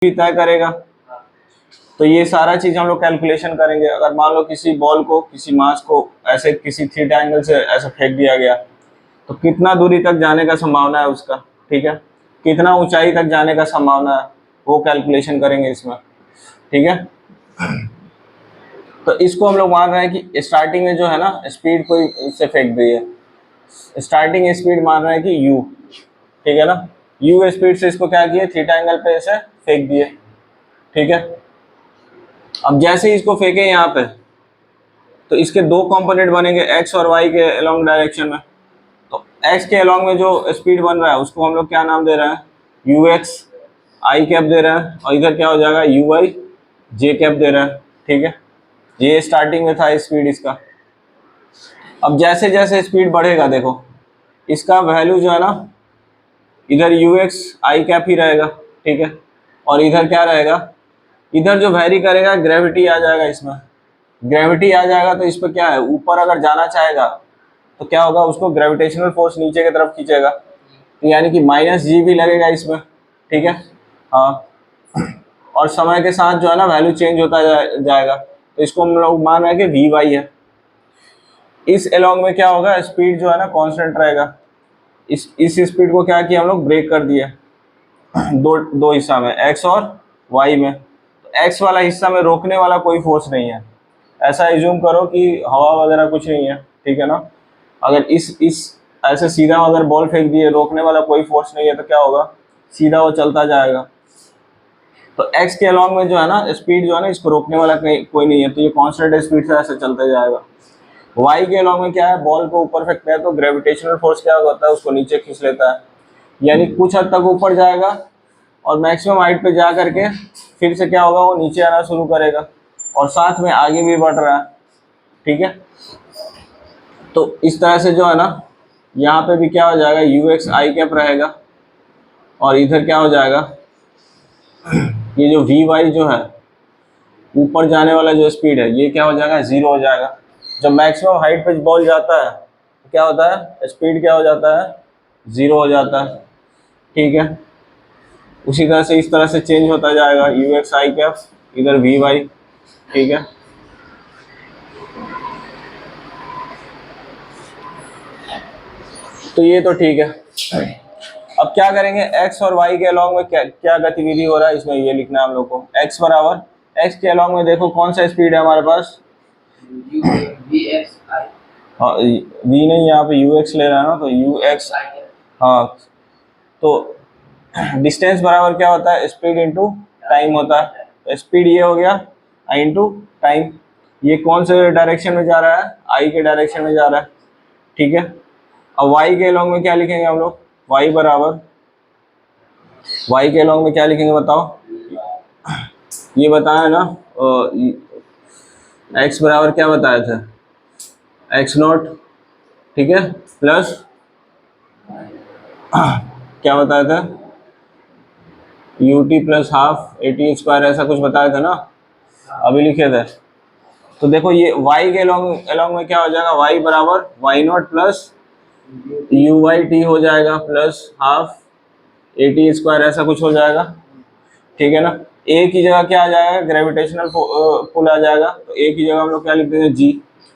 भी तय करेगा। तो ये सारा चीज हम लोग कैलकुलेशन करेंगे। अगर मान लो किसी बॉल को, किसी मास को ऐसे किसी थीटा एंगल से ऐसे फेंक दिया गया, तो कितना दूरी तक जाने का संभावना है उसका, ठीक है, कितना ऊंचाई तक जाने का संभावना है, वो कैलकुलेशन करेंगे इसमें, ठीक है। तो इसको हम लोग मान रहे हैं कि स्टार्टिंग में जो है ना स्पीड कोई इससे फेंक दी है, स्टार्टिंग स्पीड मान रहे हैं कि u, ठीक है ना, u स्पीड से इसको क्या किए, थीटा एंगल पे ऐसे फेंक दिए, ठीक है। अब जैसे ही इसको फेंके यहाँ पे, तो इसके दो कंपोनेंट बनेंगे x और y के अलोंग डायरेक्शन में। तो x के अलोंग में जो स्पीड बन रहा है उसको हम लोग क्या नाम दे रहे हैं, ux i कैप दे रहे हैं, और इधर क्या हो जाएगा uy j कैप दे रहे हैं, ठीक है। ये स्टार्टिंग में था स्पीड इसका। अब जैसे जैसे स्पीड बढ़ेगा देखो, इसका वैल्यू जो है ना, इधर ux i कैप ही रहेगा, ठीक है, और इधर क्या रहेगा, इधर जो वैरी करेगा ग्रेविटी आ जाएगा, इसमें ग्रेविटी आ जाएगा। तो इस पर क्या है, ऊपर अगर जाना चाहेगा तो क्या होगा, उसको ग्रेविटेशनल फोर्स नीचे की तरफ खींचेगा, तो यानी कि -g भी लगेगा इसमें, ठीक है। हाँ, और समय के साथ जो है ना वैल्यू चेंज होता जाएगा। तो इसको हम लोग मान रहे हैं कि vy है। इस अलोंग में क्या होगा, स्पीड जो है ना कांस्टेंट रहेगा। इस स्पीड को क्या किया हम लोग, ब्रेक कर दिया दो हिस्सा में, x और y में। तो x वाला हिस्सा में रोकने वाला कोई फोर्स नहीं है, ऐसा एज्यूम करो कि हवा वगैरह कुछ नहीं है, ठीक है ना। अगर इस ऐसे सीधा अगर बॉल फेंक दिए, रोकने वाला कोई फोर्स नहीं है, तो क्या होगा, सीधा वो चलता जाएगा। तो x के अलोंग में जो है ना स्पीड जो है ना, इसको रोकने वाला कोई नहीं है, तो ये कांस्टेंट स्पीड से ऐसे चलता जाएगा। y के अलोंग में क्या है, बॉल को ऊपर फेंकते हैं तो ग्रेविटेशनल फोर्स क्या होता है, उसको नीचे खींच लेता है, यानी कुछ हद तक ऊपर जाएगा और मैक्सिमम हाइट पे जा करके फिर से क्या होगा, वो नीचे आना शुरू करेगा, और साथ में आगे भी बढ़ रहा है, ठीक है। तो इस तरह से जो है ना, यहाँ पे भी क्या हो जाएगा, ux i कैप रहेगा, और इधर क्या हो जाएगा, ये जो vy जो है ऊपर जाने वाला जो स्पीड है, ये क्या हो जाएगा, 0 हो जाएगा। जब मैक्सिमम हाइट पे बॉल जाता है तो क्या होता है, स्पीड क्या हो जाता है, 0 हो जाता है, ठीक है। उसी तरह से इस तरह से चेंज होता जाएगा, ux i कैप, इधर vy, ठीक है। तो ये तो ठीक है। अब क्या करेंगे, x और y के अलोंग में क्या क्या गतिविधि हो रहा है, इसमें ये लिखना है हम लोग को। x बराबर, x के अलोंग में देखो कौन सा स्पीड है हमारे पास, हाँ v नहीं, यहाँ पे ux ले रहा है ना, तो ux, हाँ, तो डिस्टेंस बराबर क्या होता है, स्पीड इंटू टाइम होता है। तो स्पीड ये हो गया इंटू टाइम। ये कौन से डायरेक्शन में जा रहा है, आई के डायरेक्शन में जा रहा है, ठीक है। अब y के अलोंग में क्या लिखेंगे हम लोग, y बराबर, y के अलोंग में क्या लिखेंगे बताओ, ये बताया ना, x बराबर क्या बताया था, x नॉट, ठीक है, प्लस क्या बताया था, ut प्लस हाफ at², ऐसा कुछ बताया था ना, अभी लिखे थे। तो देखो ये y के अलोंग में क्या हो जाएगा, y बराबर y नॉट प्लस uy हो जाएगा, प्लस हाफ at², ऐसा कुछ हो जाएगा, ठीक है ना। a की जगह क्या आ जाएगा, ग्रेविटेशनल पुल आ जाएगा, तो a की जगह हम लोग क्या लिख देंगे, g।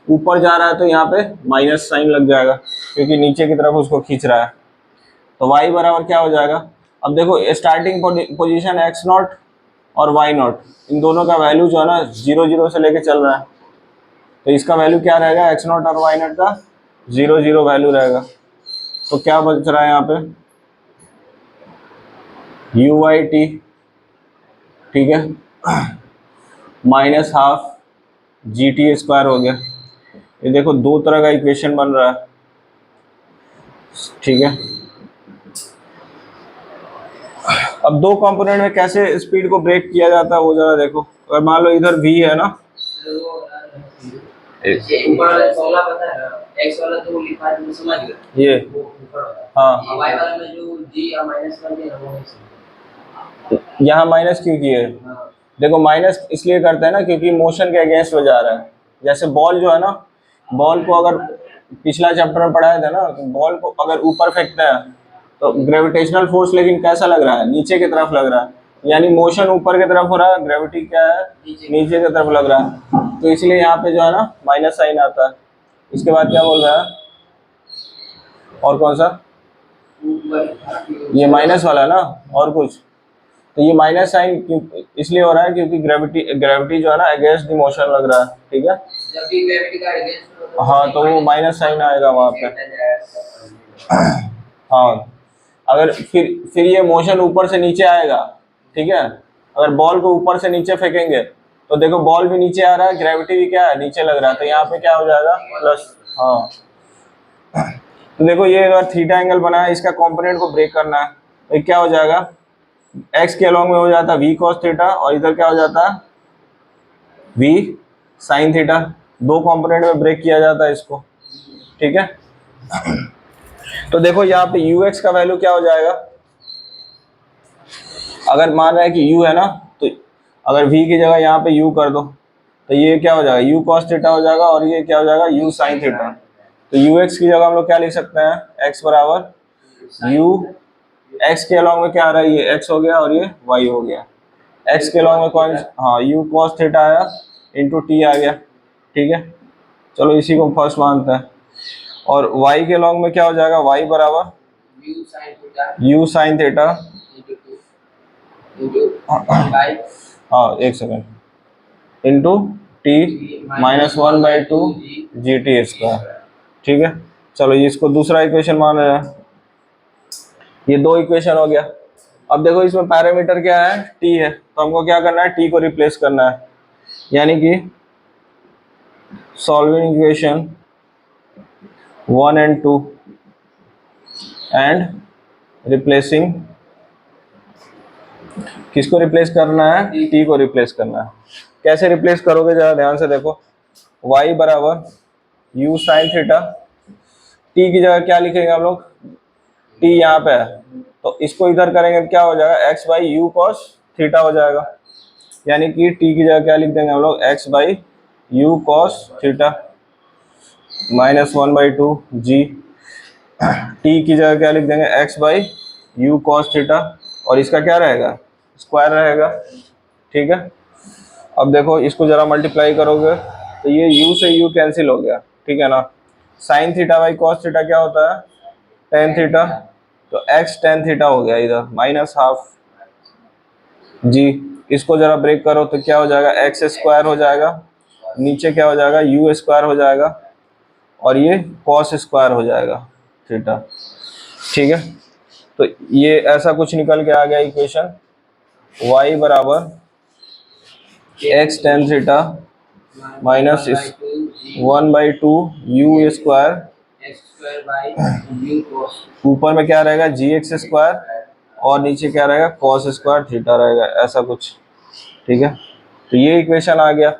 ऊपर जा रहा है तो यहाँ पे माइनस साइन लग जाएगा, क्योंकि नीचे की तरफ उसको खींच रहा है। तो y बराबर क्या हो जाएगा, अब देखो स्टार्टिंग पोजीशन x नॉट और y नॉट, इन दोनों का वैल्यू जो है ना 0 0 से लेके चल रहा है, तो इसका वैल्यू क्या रहेगा, x नॉट और y नॉट का 0 0 वैल्यू रहेगा। तो क्या बच रहा है यहाँ पे, uy t, ठीक है, माइनस हाफ GT² हो गया। ये देखो दो तरह का इक्वेशन बन रहा है, ठीक है। अब दो कंपोनेंट में कैसे स्पीड को ब्रेक किया जाता है वो जरा देखो। अगर मान लो इधर v है ना, ये, हाँ, यहाँ माइनस क्यों किए, देखो माइनस इसलिए करते हैं ना क्योंकि मोशन के अगेंस्ट में जा रहा है। जैसे बॉल जो है ना, बॉल को अगर पिछला चैप्टर में पढ़ाया था ना, तो बॉल को अगर ऊपर फेंकते हैं तो ग्रेविटेशनल फोर्स लेकिन कैसा लग रहा है, नीचे की तरफ लग रहा है। यानी मोशन ऊपर की तरफ हो रहा है, ग्रेविटी क्या है नीचे की तरफ लग रहा है, तो इसलिए यहाँ पे जो है ना माइनस साइन आता है। इसके बाद क्या बोल रहा है, और कौन सा, ये माइनस वाला है ना, और कुछ, तो ये माइनस साइन क्यों इसलिए हो रहा है क्योंकि ग्रेविटी ग्रेविटी जो है ना अगेंस्ट द मोशन लग रहा है, ठीक है। जब भी ग्रेविटी का अगेंस्ट हाँ तो वो माइनस साइन आएगा वहाँ पे। हाँ, अगर फिर ये मोशन ऊपर से नीचे आएगा, ठीक है। अगर बॉल को ऊपर से नीचे फेंकेंगे तो देखो बॉल भी नीचे आ रहा है, ग्रेविटी भी क्या है नीचे लग रहा है, तो यहाँ पे क्या हो जाएगा प्लस। हाँ, तो देखो ये अगर थीटा एंगल बना है, इसका कंपोनेंट को ब्रेक करना है, तो क्या हो जाएगा, एक्स के अलॉन्ग में हो जाता है वी कॉस थीटा, और इधर क्या हो जाता है वी साइन थीटा। दो कंपोनेंट में ब्रेक किया जाता है इसको, ठीक है। तो देखो यहाँ पे यू एक्स का वैल्यू क्या हो जाएगा, अगर मान रहा है कि u है ना, तो अगर v की जगह यहाँ पे u कर दो तो ये क्या हो जाएगा u cos थीटा हो जाएगा, और ये क्या हो जाएगा u sin थीटा। तो ux की जगह हम लोग क्या लिख सकते हैं, x बराबर u, x के अलॉन्ग में क्या आ रहा है, ये x हो गया और ये y हो गया। x के अलॉन्ग में कौन, हाँ u cos थीटा आया इंटू t आ गया, ठीक है। चलो इसी को फर्स्ट मानते हैं। और y के अलॉन्ग में क्या हो जाएगा, y बराबर u sin थीटा, हाँ एक second, into T minus 1/2 g T square, ठीक है। चलो ये इसको दूसरा इक्वेशन मान रहे हैं, ये दो इक्वेशन हो गया। अब देखो इसमें पैरामीटर क्या है, टी है, तो हमको क्या करना है, टी को रिप्लेस करना है, यानी कि solving equation 1 and 2 and replacing, किसको रिप्लेस करना है, टी को रिप्लेस करना है। कैसे रिप्लेस करोगे जरा ध्यान से देखो, y बराबर u साइन थीटा, टी की जगह क्या लिखेंगे हम लोग, टी यहाँ पे है तो इसको इधर करेंगे तो क्या हो जाएगा, x by u cos theta हो जाएगा, यानी कि टी की जगह क्या लिख देंगे हम लोग, x by u cos theta minus 1/2 g, t की जगह क्या लिख देंगे, x by u cos theta, और इसका क्या रहेगा, स्क्वायर रहेगा, ठीक है। अब देखो इसको जरा मल्टीप्लाई करोगे तो ये u से u कैंसिल हो गया, ठीक है ना। Sign theta by cos theta क्या होता है, टेन थीटा, तो x टेन थीटा हो गया इधर माइनस हाफ जी। इसको जरा ब्रेक करो तो क्या हो जाएगा, एक्स स्क्वायर हो जाएगा, नीचे क्या हो जाएगा, यू स्क्वायर हो जाएगा, और ये कॉस स्क्वायर हो जाएगा थीटा, ठीक है। तो ये ऐसा कुछ निकल के आ गया इक्वेशन, y बराबर x tan theta minus 1/2 you square, ऊपर में क्या रहेगा जी एक्स स्क्वायर, और नीचे क्या रहेगा कॉस स्क्वायर थीटा रहेगा, ऐसा कुछ, ठीक है। तो ये इक्वेशन आ गया,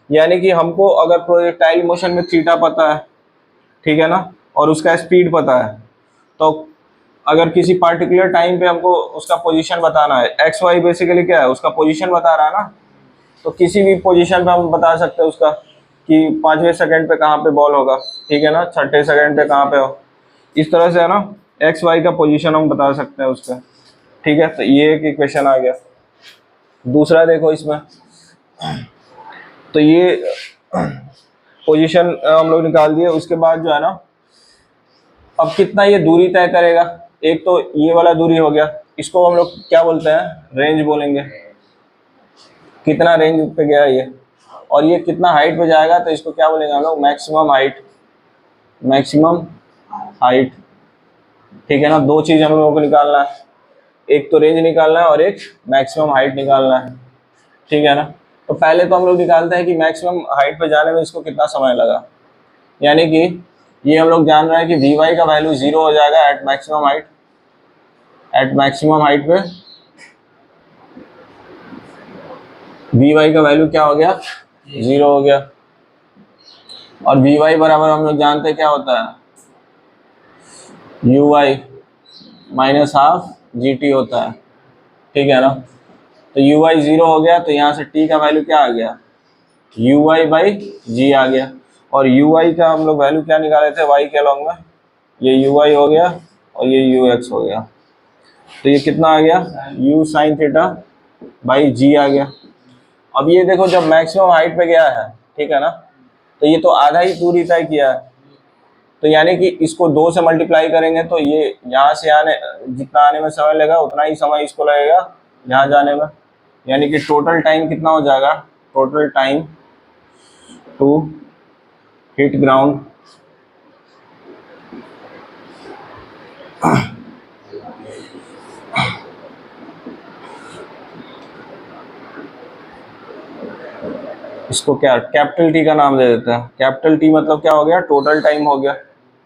यानी कि हमको अगर प्रोजेक्टाइल मोशन में थीटा पता है, ठीक है ना, और उसका स्पीड पता है, तो अगर किसी पार्टिकुलर टाइम पे हमको उसका पोजीशन बताना है, एक्स वाई बेसिकली क्या है, उसका पोजीशन बता रहा है ना, तो किसी भी पोजीशन पे हम बता सकते हैं उसका कि 5वें सेकंड पे कहाँ पे बॉल होगा, ठीक है ना, 6ठे सेकंड पे कहाँ पे हो, इस तरह से है ना एक्स वाई का पोजीशन हम बता सकते हैं उसका, ठीक है। तो ये एक इक्वेशन आ गया। दूसरा देखो इसमें, तो ये पोजीशन हम लोग निकाल दिए, उसके बाद जो है ना अब कितना ये दूरी तय करेगा, एक तो ये वाला दूरी हो गया, इसको हम लोग क्या बोलते हैं, रेंज बोलेंगे, कितना रेंज पे गया ये, और ये कितना हाइट पे जाएगा तो इसको क्या बोलेंगे हम लोग, मैक्सिमम हाइट, मैक्सिमम हाइट, ठीक है ना। दो चीज हम लोगों को निकालना है, एक तो रेंज निकालना है और एक मैक्सिमम हाइट निकालना है, ठीक है ना। तो पहले तो हम लोग निकालते हैं कि मैक्सिमम हाइट पे जाने में इसको कितना समय लगा, यानी कि ये हम लोग जान रहे हैं कि वी वाई का वैल्यू 0 हो जाएगा at maximum height, at maximum height पे वी वाई का वैल्यू क्या हो गया, 0 हो गया, और वी वाई बराबर हम लोग जानते हैं क्या होता है, u y minus half g t होता है, ठीक है ना। तो यू वाई 0 हो गया, तो यहाँ से टी का वैल्यू क्या आ गया, यू वाई बाई जी आ गया, और यू वाई का हम लोग वैल्यू क्या निकाले थे वाई के अलॉन्ग में, ये यू वाई हो गया और ये यू एक्स हो गया, तो ये कितना आ गया, you sine theta by g आ गया। अब ये देखो जब मैक्सिमम हाइट पे गया है, ठीक है ना, तो ये तो आधा ही दूरी तय किया है, तो यानी कि इसको 2 से मल्टीप्लाई करेंगे तो ये यहाँ से आने, जितना आने में समय लगेगा उतना ही समय इसको लगेगा यहाँ जाने में, यानी कि टोटल टाइम कितना हो जाएगा, total time to hit ground इसको क्या कैपिटल टी का नाम दे देते हैं। कैपिटल टी मतलब क्या हो गया, टोटल टाइम हो गया,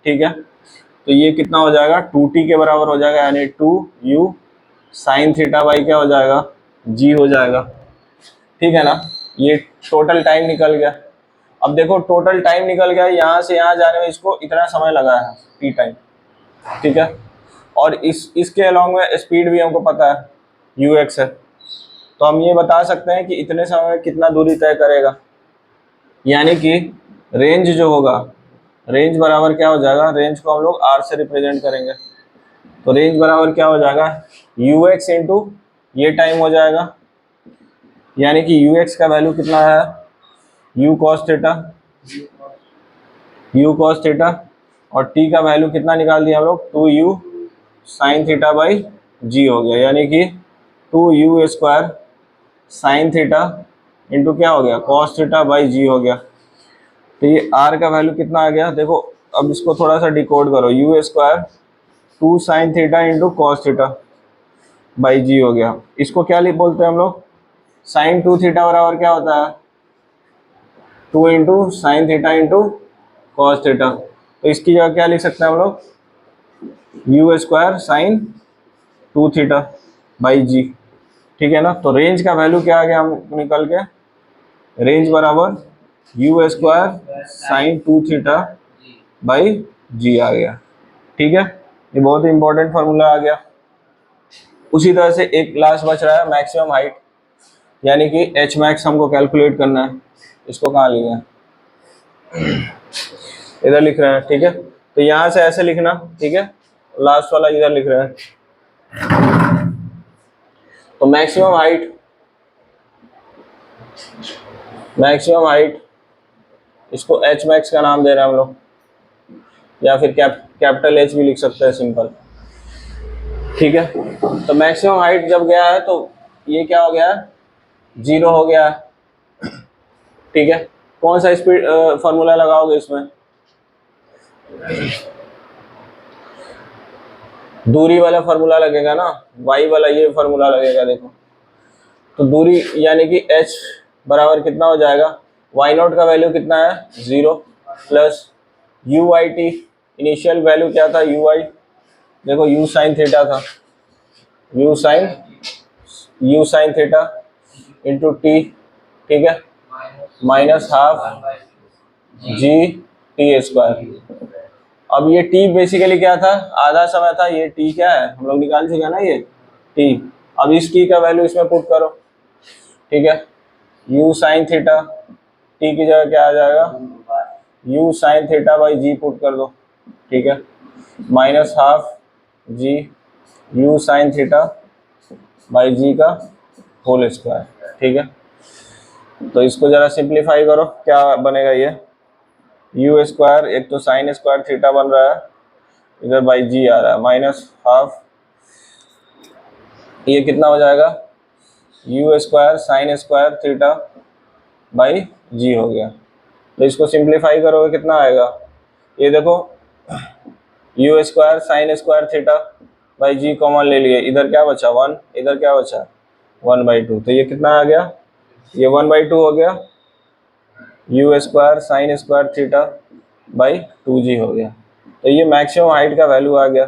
ठीक है। तो ये कितना हो जाएगा, 2t के बराबर हो जाएगा, यानी 2u साइन थीटा बाई क्या हो जाएगा, g हो जाएगा, ठीक है ना। ये टोटल टाइम निकल गया। अब देखो टोटल टाइम निकल गया, यहाँ से यहाँ जाने में इसको इतना समय लगा है टी टाइम, ठीक है। और इसके अलॉन्ग में स्पीड भी हमको पता है यू एक्स है, तो हम ये बता सकते हैं कि इतने समय में कितना दूरी तय करेगा, यानी कि रेंज जो होगा, रेंज बराबर क्या हो जाएगा, रेंज को हम लोग आर से रिप्रेजेंट करेंगे, तो रेंज बराबर क्या हो जाएगा, यू एक्स इंटू ये टाइम हो जाएगा, यानी कि यू एक्स का वैल्यू कितना है, you cos theta, you cos theta, और टी का वैल्यू कितना निकाल दिया हम लोग, 2u sign theta by g हो गया, यानी कि 2u square sine theta into क्या हो गया, कॉस थीटा बाई जी हो गया। तो ये r का वैल्यू कितना आ गया, देखो अब इसको थोड़ा सा डिकोड करो, u square 2 sine theta into cos theta by g हो गया। इसको क्या बोलते हैं हम लोग, साइन 2 थीटा बराबर क्या होता है, 2 into sine theta into cos theta, तो इसकी जगह क्या लिख सकते हैं हम लोग, u square sine 2 theta by g, ठीक है ना। तो रेंज का वैल्यू क्या आ गया हम निकल के, रेंज बराबर u square sine 2 theta by g आ गया, ठीक है। ये बहुत इंपॉर्टेंट फार्मूला आ गया। उसी तरह से एक लास्ट बच रहा है मैक्सिमम हाइट, यानी कि एच मैक्स हमको कैलकुलेट करना है। इसको कहाँ लिखा है, इधर लिख रहे हैं, ठीक है। तो यहाँ से ऐसे लिखना, ठीक है, लास्ट वाला इधर लिख रहे हैं। तो मैक्सिमम हाइट, मैक्सिमम हाइट इसको एच मैक्स का नाम दे रहे हैं हम लोग, या फिर कैपिटल एच भी लिख सकते हैं सिंपल, ठीक है। तो मैक्सिमम हाइट जब गया है तो ये क्या हो गया है, 0 हो गया है, ठीक है। कौन सा स्पीड फार्मूला लगाओगे इसमें, दूरी वाला फार्मूला लगेगा ना, y वाला ये फार्मूला लगेगा, देखो। तो दूरी यानी कि h बराबर कितना हो जाएगा, y नॉट का वैल्यू कितना है 0 plus you I T, initial value क्या था यू आई, देखो यू साइन थीटा था, you sine theta into T, ठीक है, minus half g T square. अब ये टी बेसिकली क्या था, आधा समय था, ये टी क्या है हम लोग निकाल चुके हैं ना ये टी। अब इस टी का वैल्यू इसमें पुट करो, ठीक है, यू साइन थीटा, टी की जगह क्या आ जाएगा, u sine theta by g put कर दो, ठीक है, minus half g u sine theta by g का होल स्क्वायर, ठीक है। तो इसको जरा सिंप्लीफाई करो, क्या बनेगा ये, यू स्क्वायर, एक तो साइन स्क्वायर थीटा बन रहा है, इधर बाई जी आ रहा है, माइनस हाफ, ये कितना हो जाएगा, u square sine square theta by g हो गया। तो इसको सिंप्लीफाई करोगे कितना आएगा, ये देखो u square sine square theta by g common ले लिए, इधर क्या बचा 1, इधर क्या बचा 1/2, तो ये कितना आ गया, ये 1/2 हो गया, you square sine square theta by 2g हो गया। तो ये मैक्सिमम हाइट का वैल्यू आ गया।